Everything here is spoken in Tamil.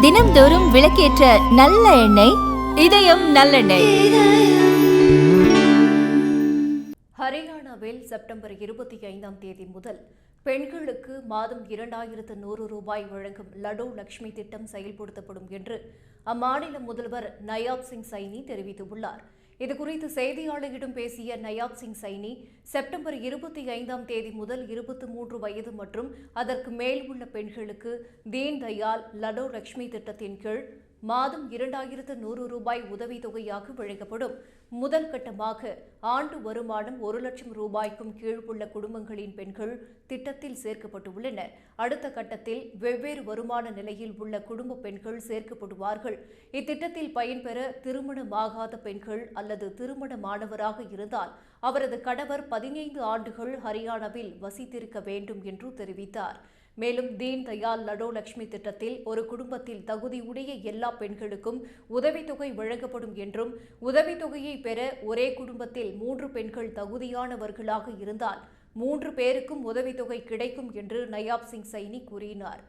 தினம்தோறும் விளக்கேற்ற நல்ல எண்ணெய் இதயம் நல்லெண்ணெய். ஹரியானாவில் செப்டம்பர் 25ஆம் தேதி முதல் பெண்களுக்கு மாதம் 2100 ரூபாய் வழங்கும் லடோ லட்சுமி திட்டம் செயல்படுத்தப்படும் என்று அம்மாநில முதல்வர் நயாப் சிங் சைனி தெரிவித்துள்ளார். இதுகுறித்து செய்தியாளர்களிடம் பேசிய நயாப் சிங் சைனி, செப்டம்பர் 25ஆம் தேதி முதல் 23 வயது மற்றும் அதற்கு மேல் உள்ள பெண்களுக்கு தீன் தயாள் லடோ லட்சுமி திட்டத்தின் கீழ் மாதம் 2100 ரூபாய் உதவித்தொகையாக வழங்கப்படும். முதல் கட்டமாக ஆண்டு வருமானம் 1 லட்சம் ரூபாய்க்கும் கீழ் உள்ள குடும்பங்களின் பெண்கள் திட்டத்தில் சேர்க்கப்பட்டுள்ளனர். அடுத்த கட்டத்தில் வெவ்வேறு வருமான நிலையில் உள்ள குடும்ப பெண்கள் சேர்க்கப்படுவார்கள். இத்திட்டத்தில் பயன்பெற திருமணமாகாத பெண்கள் அல்லது திருமணமானவராக இருந்தால் அவரது கணவர் 15 ஆண்டுகள் ஹரியானாவில் வசித்திருக்க வேண்டும் என்று தெரிவித்தார். மேலும் தீன் தயாள் லடோ லட்சுமி திட்டத்தில் ஒரு குடும்பத்தில் தகுதியுடைய எல்லா பெண்களுக்கும் உதவித்தொகை வழங்கப்படும் என்றும், உதவித்தொகையை பெற ஒரே குடும்பத்தில் 3 பெண்கள் தகுதியானவர்களாக இருந்தால் 3 பேருக்கும் உதவித்தொகை கிடைக்கும் என்று நயாப் சிங் சைனி கூறினார்.